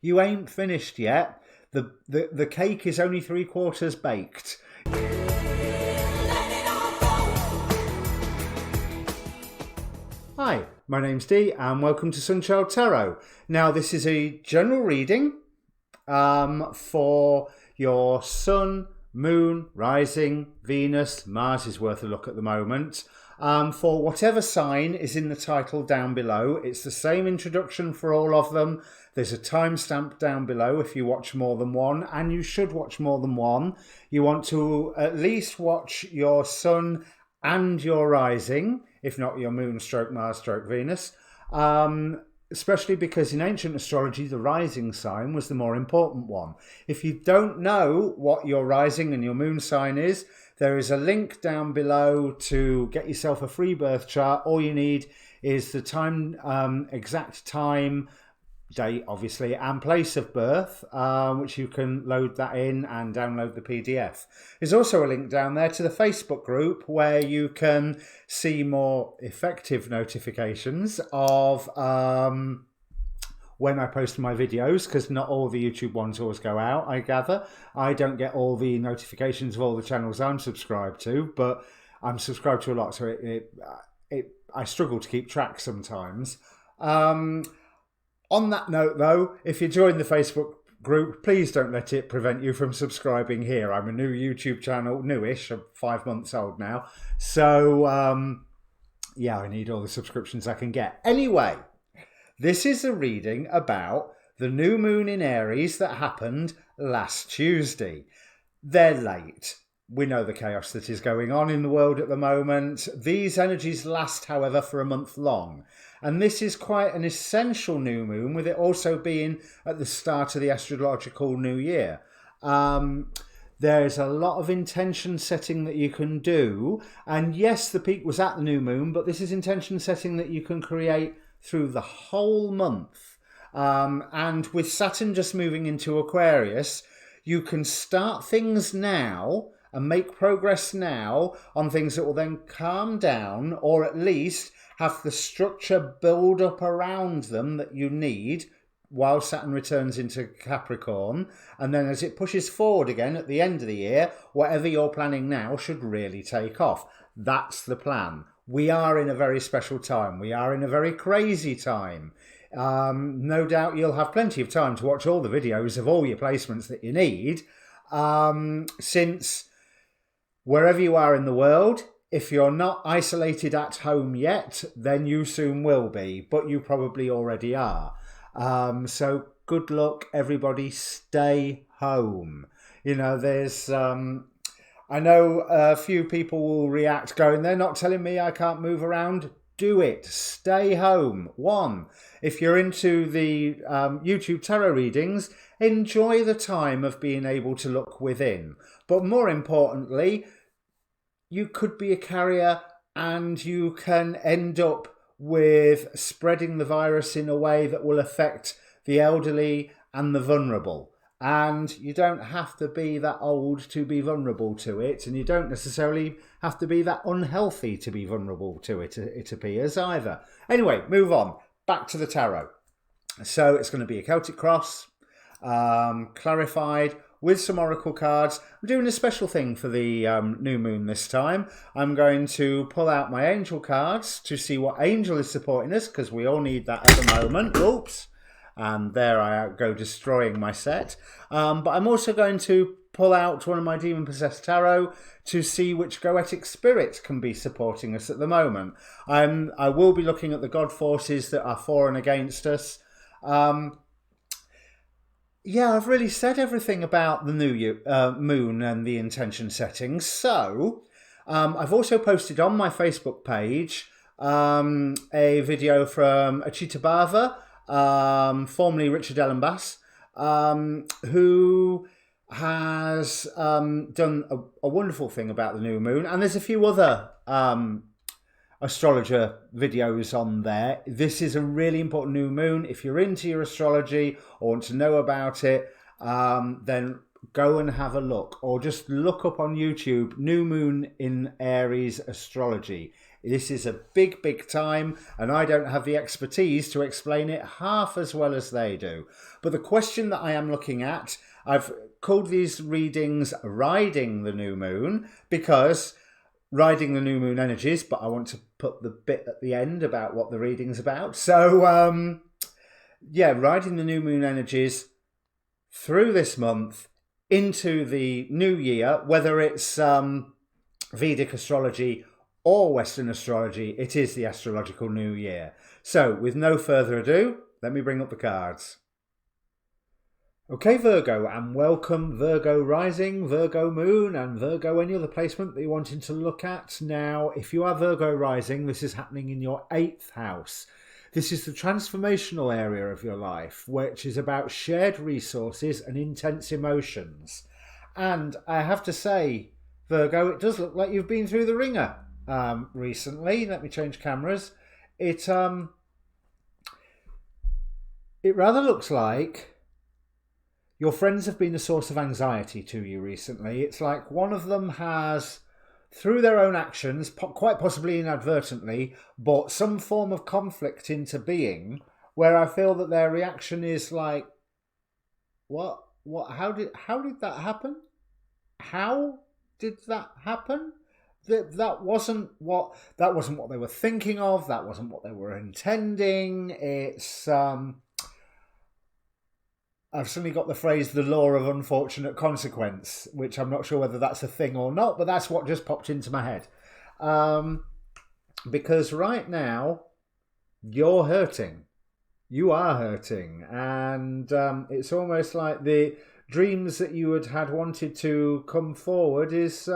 You ain't finished yet. The cake is only 3/4 baked. Hi, my name's Dee and welcome to Untitled Tarot. Now this is a general reading for your Sun, Moon, Rising, Venus, Mars is worth a look at the moment. For whatever sign is in the title down below. It's the same introduction for all of them. There's a timestamp down below if you watch more than one, and you should watch more than one. You want to at least watch your Sun and your Rising, if not your Moon stroke Mars stroke Venus. Especially because in ancient astrology, the rising sign was the more important one. If you don't know what your rising and your moon sign is, there is a link down below to get yourself a free birth chart. All you need is the time, exact time, date obviously, and place of birth, which you can load that in and download the PDF. There's also a link down there to the Facebook group where you can see more effective notifications of when I post my videos, because not all the YouTube ones always go out, I gather. I don't get all the notifications of all the channels I'm subscribed to, but I'm subscribed to a lot, so I struggle to keep track sometimes. On that note, though, if you join the Facebook group, please don't let it prevent you from subscribing here. I'm a new YouTube channel, newish, I'm 5 months old now. So, yeah, I need all the subscriptions I can get. Anyway, this is a reading about the new moon in Aries that happened last Tuesday. They're late. We know the chaos that is going on in the world at the moment. These energies last, however, for a month long. And this is quite an essential new moon, with it also being at the start of the astrological new year. There's a lot of intention setting that you can do. And yes, the peak was at the new moon, but this is intention setting that you can create through the whole month. And with Saturn just moving into Aquarius, you can start things now and make progress now on things that will then calm down, or at least have the structure build up around them that you need while Saturn returns into Capricorn. And then as it pushes forward again at the end of the year, whatever you're planning now should really take off. That's the plan. We are in a very special time. We are in a very crazy time. No doubt you'll have plenty of time to watch all the videos of all your placements that you need, since wherever you are in the world, if you're not isolated at home yet, then you soon will be, but you probably already are. So good luck, everybody. Stay home. You know, there's... I know a few people will react going, they're not telling me I can't move around. Do it. Stay home. One, if you're into the YouTube tarot readings, enjoy the time of being able to look within. But more importantly, you could be a carrier and you can end up with spreading the virus in a way that will affect the elderly and the vulnerable. And you don't have to be that old to be vulnerable to it, and you don't necessarily have to be that unhealthy to be vulnerable to it, it appears, either. Anyway, move on. Back to the tarot. So it's going to be a Celtic cross, clarified, with some oracle cards. I'm doing a special thing for the new moon this time. I'm going to pull out my angel cards to see what angel is supporting us, because we all need that at the moment. Oops. And there I go, destroying my set. But I'm also going to pull out one of my Demon Possessed Tarot to see which Goetic spirit can be supporting us at the moment. I will be looking at the God forces that are for and against us. Yeah, I've really said everything about the new moon and the intention settings. So I've also posted on my Facebook page a video from Achita Bava, formerly Richard Ellenbass, who has done a wonderful thing about the new moon. And there's a few other astrologer videos on there. This is a really important new moon. If you're into your astrology or want to know about it, then go and have a look, or just look up on YouTube New Moon in Aries Astrology. This is a big, big time, and I don't have the expertise to explain it half as well as they do. But the question that I am looking at, I've called these readings Riding the New Moon, because riding the new moon energies, but I want to put the bit at the end about what the reading's about. So, yeah, riding the new moon energies through this month into the new year, whether it's Vedic astrology or Western astrology, it is the astrological new year. So, with no further ado, let me bring up the cards. Okay, Virgo, and welcome Virgo rising, Virgo moon, and Virgo any other placement that you're wanting to look at. Now, if you are Virgo rising, this is happening in your 8th house. This is the transformational area of your life, which is about shared resources and intense emotions. And I have to say, Virgo, it does look like you've been through the ringer recently. Let me change cameras. It rather looks like your friends have been a source of anxiety to you recently. It's like one of them has, through their own actions, quite possibly inadvertently, brought some form of conflict into being, where I feel that their reaction is like, what, how did that happen? How did that happen? That wasn't what they were thinking of. That wasn't what they were intending. It's, I've suddenly got the phrase, the law of unfortunate consequence, which I'm not sure whether that's a thing or not, but that's what just popped into my head. Because right now, you're hurting. You are hurting. And it's almost like the dreams that you had wanted to come forward is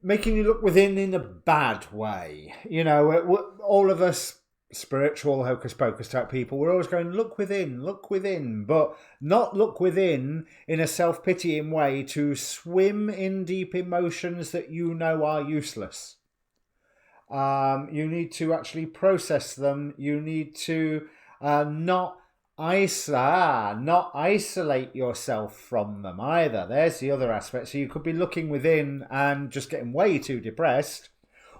making you look within in a bad way. You know, all of us spiritual hocus pocus type people, we're always going, look within, but not look within in a self-pitying way to swim in deep emotions that you know are useless. You need to actually process them. You need to not isolate yourself from them either. There's the other aspect. So you could be looking within and just getting way too depressed.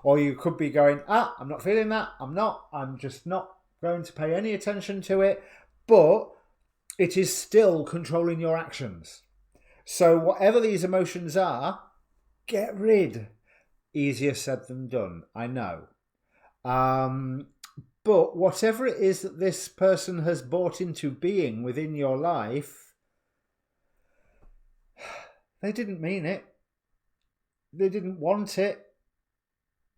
Or you could be going, I'm not feeling that. I'm just not going to pay any attention to it. But it is still controlling your actions. So whatever these emotions are, get rid. Easier said than done, I know. But whatever it is that this person has brought into being within your life, they didn't mean it. They didn't want it.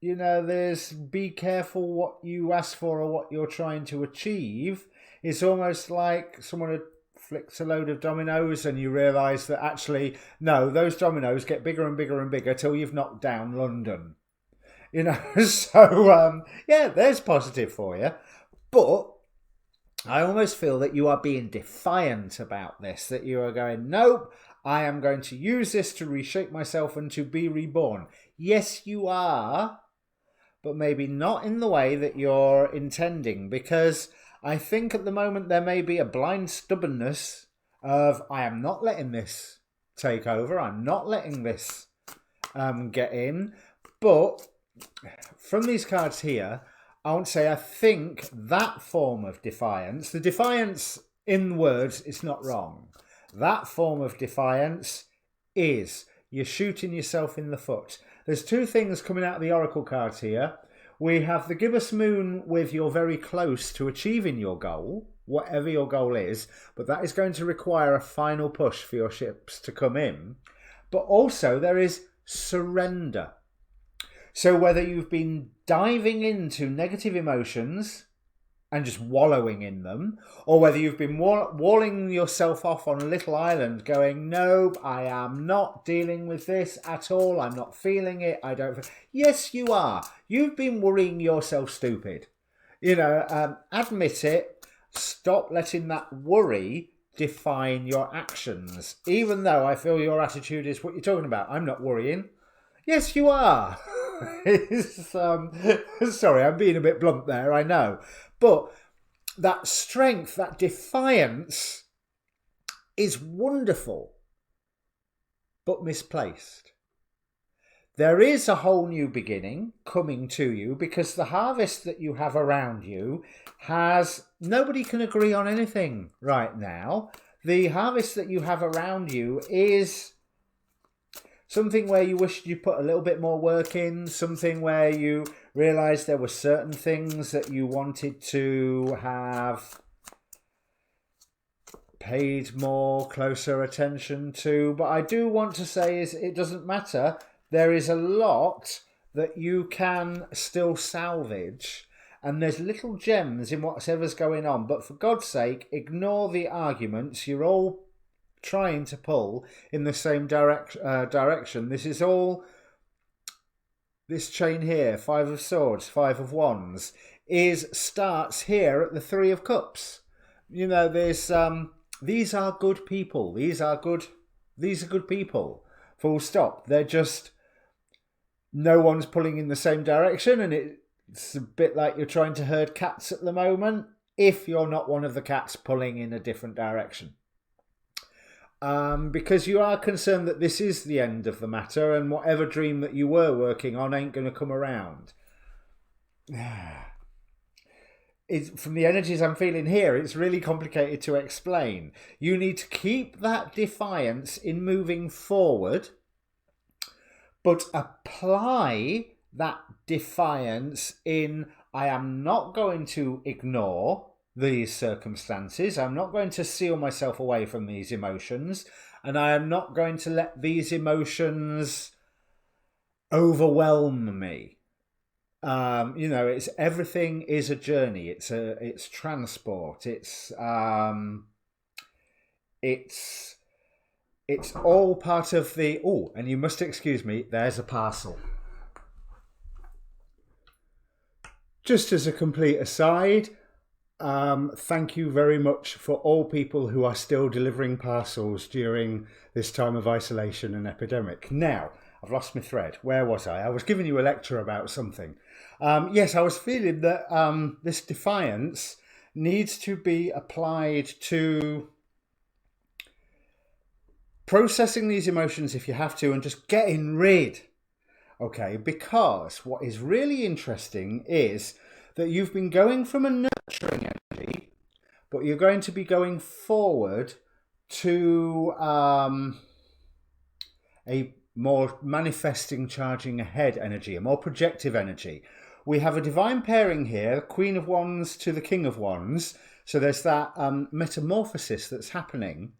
You know, there's be careful what you ask for or what you're trying to achieve. It's almost like someone had flicked a load of dominoes and you realise that actually, no, those dominoes get bigger and bigger and bigger till you've knocked down London. You know, so, yeah, there's positive for you. But I almost feel that you are being defiant about this, that you are going, nope, I am going to use this to reshape myself and to be reborn. Yes, you are, but maybe not in the way that you're intending, because I think at the moment there may be a blind stubbornness of, I am not letting this take over, I'm not letting this get in. But from these cards here, I want to say I think that form of defiance, the defiance in words, is not wrong. That form of defiance is you're shooting yourself in the foot. There's two things coming out of the oracle cards here. We have the gibbous moon with you're very close to achieving your goal, whatever your goal is, but that is going to require a final push for your ships to come in. But also there is surrender. So whether you've been diving into negative emotions and just wallowing in them, or whether you've been walling yourself off on a little island going, nope, I am not dealing with this at all, I'm not feeling it, I don't... Yes, you are. You've been worrying yourself stupid. You know, admit it, stop letting that worry define your actions. Even though I feel your attitude is what you're talking about. I'm not worrying. Yes, you are. Sorry, I'm being a bit blunt there, I know. But that strength, that defiance is wonderful, but misplaced. there is a whole new beginning coming to you, because the harvest that you have around you nobody can agree on anything right now. The harvest that you have around you is something where you wished you put a little bit more work in, something where you realised there were certain things that you wanted to have paid more closer attention to. But I do want to say is it doesn't matter. There is a lot that you can still salvage, and there's little gems in whatever's going on. But for God's sake, ignore the arguments. You're all trying to pull in the same direction. This is all, this chain here, 5 of Swords, 5 of Wands, starts here at the 3 of Cups. You know, there's these are good people. These are good people. Full stop. They're just, no one's pulling in the same direction, and it's a bit like you're trying to herd cats at the moment, if you're not one of the cats pulling in a different direction. Because you are concerned that this is the end of the matter, and whatever dream that you were working on ain't going to come around. From the energies I'm feeling here, it's really complicated to explain. You need to keep that defiance in moving forward, but apply that defiance in, I am not going to ignore these circumstances. I'm not going to seal myself away from these emotions, and I am not going to let these emotions overwhelm me. You know, it's, everything is a journey. It's transport. It's all part of the. Oh, and you must excuse me. There's a parcel. Just as a complete aside, thank you very much for all people who are still delivering parcels during this time of isolation and epidemic. Now, I've lost my thread. Where was I? I was giving you a lecture about something. Yes, I was feeling that this defiance needs to be applied to processing these emotions if you have to, and just getting rid. Okay, because what is really interesting is that you've been going from a nurturing energy, but you're going to be going forward to a more manifesting, charging ahead energy, a more projective energy. We have a divine pairing here, Queen of Wands to the King of Wands. So there's that metamorphosis that's happening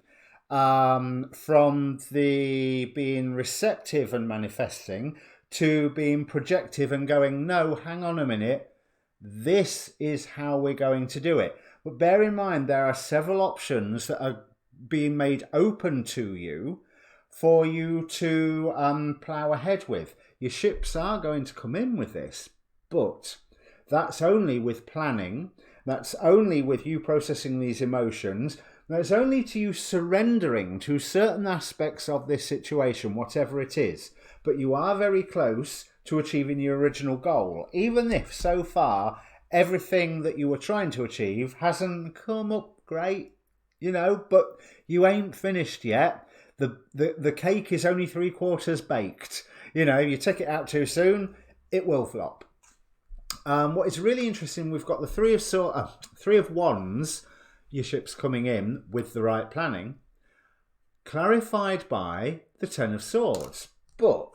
from the being receptive and manifesting to being projective and going, no, hang on a minute, this is how we're going to do it. But bear in mind, there are several options that are being made open to you for you to plough ahead with. Your ships are going to come in with this, but that's only with planning. That's only with you processing these emotions. That's only to you surrendering to certain aspects of this situation, whatever it is. But you are very close to achieving your original goal, even if so far everything that you were trying to achieve hasn't come up great, you know, but you ain't finished yet. The cake is only 3/4 baked. You know, you take it out too soon, it will flop. What is really interesting, we've got the Three of Wands, your ships coming in with the right planning, clarified by the 10 of Swords. But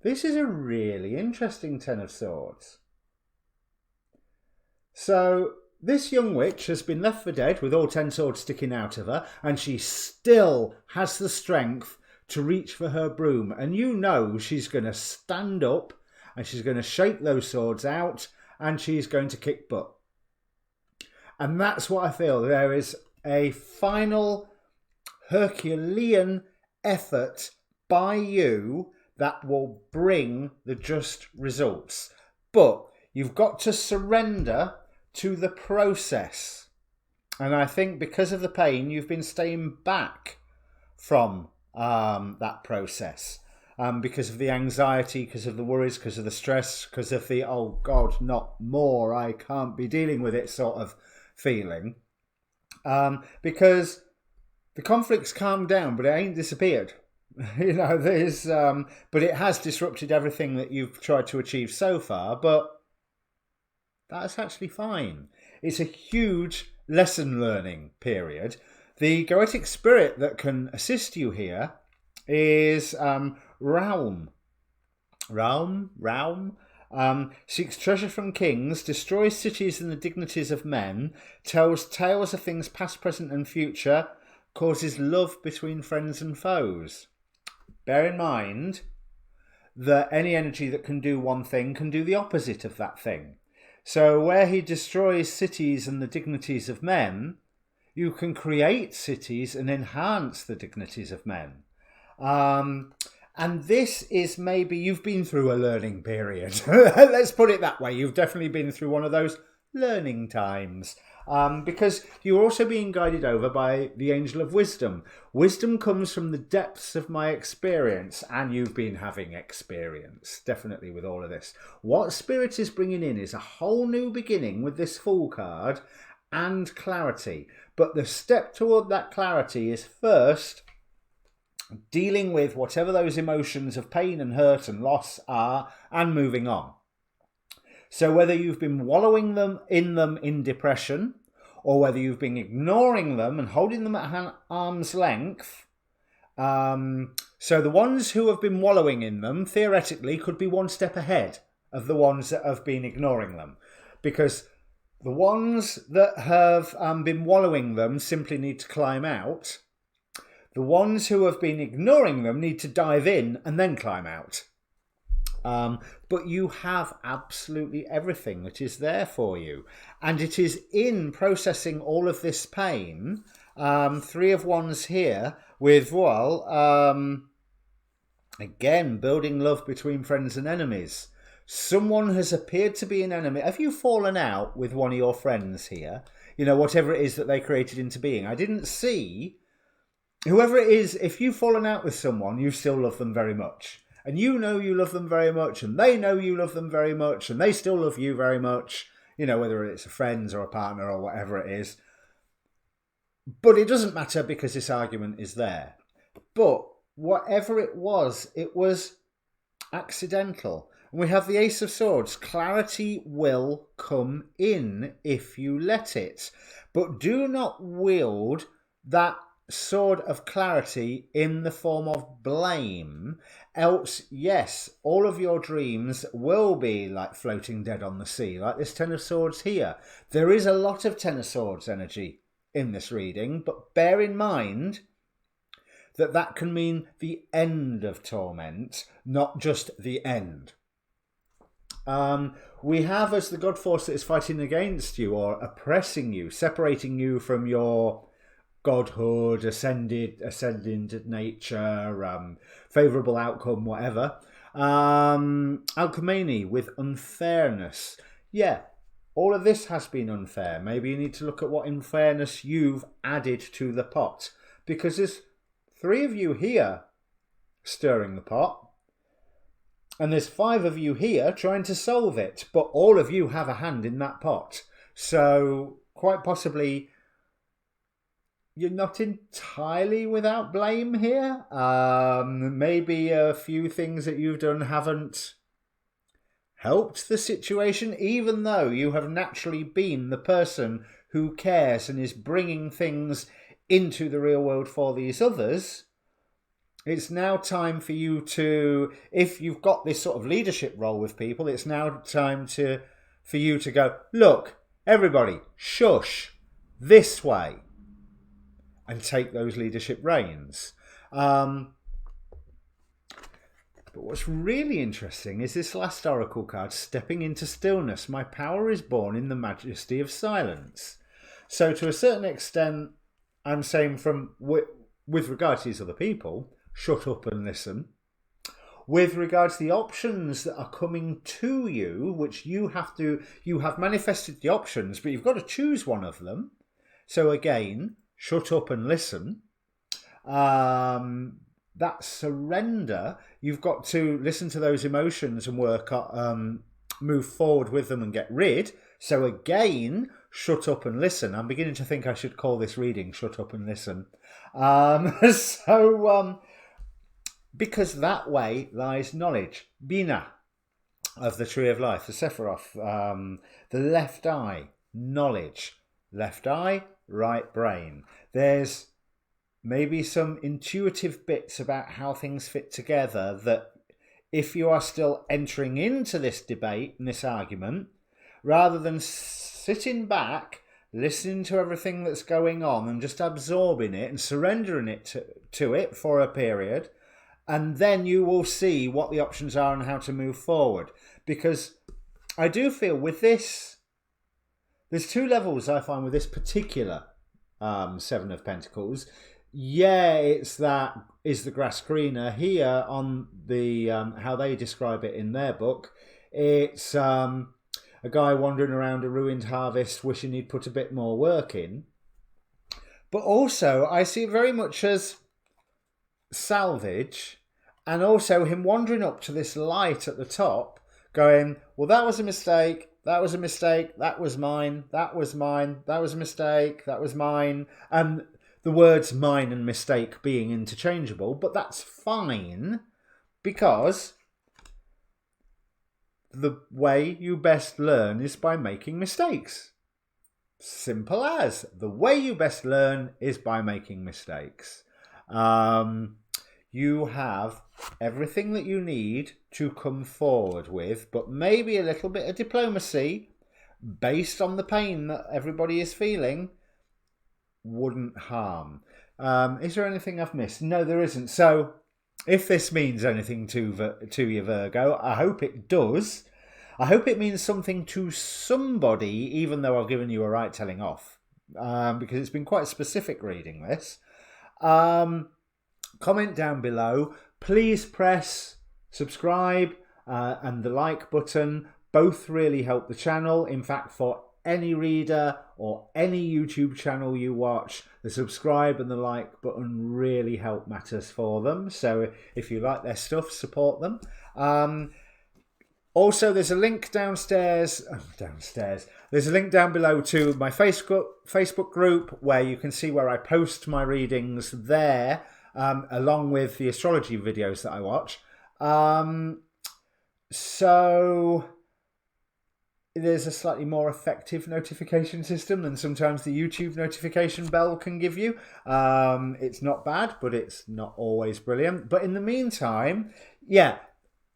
this is a really interesting 10 of Swords. So this young witch has been left for dead with all 10 swords sticking out of her, and she still has the strength to reach for her broom. And you know she's going to stand up and she's going to shake those swords out and she's going to kick butt. And that's what I feel. There is a final Herculean effort by you that will bring the just results. But you've got to surrender to the process. And I think because of the pain, you've been staying back from that process. Because of the anxiety, because of the worries, because of the stress, because of the, oh God, not more, I can't be dealing with it sort of feeling. Because the conflict's calmed down, but it ain't disappeared. You know, there's, but it has disrupted everything that you've tried to achieve so far, but that's actually fine. It's a huge lesson learning period. The goetic spirit that can assist you here is Raum. Raum. Seeks treasure from kings, destroys cities and the dignities of men, tells tales of things past, present, and future, causes love between friends and foes. Bear in mind that any energy that can do one thing can do the opposite of that thing. So where he destroys cities and the dignities of men, you can create cities and enhance the dignities of men. And this is maybe you've been through a learning period. Let's put it that way. You've definitely been through one of those learning times. Because you're also being guided over by the angel of wisdom. Wisdom comes from the depths of my experience, and you've been having experience, definitely, with all of this. What Spirit is bringing in is a whole new beginning with this Fool card and clarity. But the step toward that clarity is first dealing with whatever those emotions of pain and hurt and loss are and moving on. So whether you've been wallowing in depression, or whether you've been ignoring them and holding them at arm's length, so the ones who have been wallowing in them theoretically could be one step ahead of the ones that have been ignoring them, because the ones that have been wallowing them simply need to climb out. The ones who have been ignoring them need to dive in and then climb out. But you have absolutely everything that is there for you. And it is in processing all of this pain, Three of Wands here, with, again, building love between friends and enemies. Someone has appeared to be an enemy. Have you fallen out with one of your friends here? You know, whatever it is that they created into being. I didn't see... Whoever it is, if you've fallen out with someone, you still love them very much. And you know you love them very much, and they know you love them very much, and they still love you very much, you know, whether it's a friend or a partner or whatever it is. But it doesn't matter because this argument is there. But whatever it was accidental. And we have the Ace of Swords. Clarity will come in if you let it. But do not wield that sword of clarity in the form of blame, else, yes, all of your dreams will be like floating dead on the sea, like this Ten of Swords here. There is a lot of Ten of Swords energy in this reading, but bear in mind that that can mean the end of torment, not just the end. We have as the God force that is fighting against you or oppressing you, separating you from your godhood, ascended nature, favourable outcome, whatever. Alchemy with unfairness. Yeah, all of this has been unfair. Maybe you need to look at what unfairness you've added to the pot. Because there's three of you here stirring the pot. And there's five of you here trying to solve it. But all of you have a hand in that pot. So quite possibly... you're not entirely without blame here. Maybe a few things that you've done haven't helped the situation, even though you have naturally been the person who cares and is bringing things into the real world for these others. It's now time for you to, if you've got this sort of leadership role with people, it's now time for you to go, look, everybody, shush, this way. And take those leadership reins. But what's really interesting is this last oracle card, stepping into stillness. My power is born in the majesty of silence. So to a certain extent, I'm saying with regard to these other people, shut up and listen. With regards to the options that are coming to you, which you have manifested the options, but you've got to choose one of them. So again, shut up and listen. That surrender, you've got to listen to those emotions and move forward with them and get rid. So again, shut up and listen. I'm beginning to think I should call this reading Shut Up and Listen. because that way lies knowledge. Bina, of the Tree of Life, the Sephiroth, the left eye, knowledge. Left eye, right brain. There's maybe some intuitive bits about how things fit together that if you are still entering into this debate and this argument, rather than sitting back, listening to everything that's going on and just absorbing it and surrendering it to it for a period, and then you will see what the options are and how to move forward. Because I do feel with this, there's two levels I find with this particular Seven of Pentacles. Yeah, it's that, is the grass greener? Here on the how they describe it in their book, it's a guy wandering around a ruined harvest wishing he'd put a bit more work in. But also I see it very much as salvage, and also him wandering up to this light at the top going, well, that was a mistake, that was a mistake, that was mine, that was mine, that was a mistake, that was mine. And the words mine and mistake being interchangeable, but that's fine, because the way you best learn is by making mistakes. Simple as. The way you best learn is by making mistakes. You have everything that you need to come forward with, but maybe a little bit of diplomacy based on the pain that everybody is feeling wouldn't harm. Is there anything I've missed? No, there isn't. So if this means anything to you, Virgo, I hope it does. I hope it means something to somebody, even though I've given you a right telling off, because it's been quite a specific reading, this. Comment down below. Please press subscribe and the like button. Both really help the channel. In fact, for any reader or any YouTube channel you watch, the subscribe and the like button really help matters for them. So if you like their stuff, support them. Also, there's a link downstairs. There's a link down below to my Facebook group where you can see where I post my readings there, along with the astrology videos that I watch. So there's a slightly more effective notification system than sometimes the YouTube notification bell can give you. It's not bad, but it's not always brilliant. But in the meantime, yeah,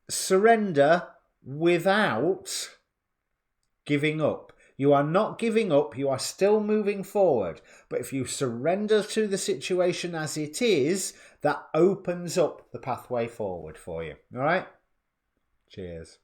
surrender without giving up. You are not giving up, you are still moving forward. But if you surrender to the situation as it is, that opens up the pathway forward for you. All right? Cheers.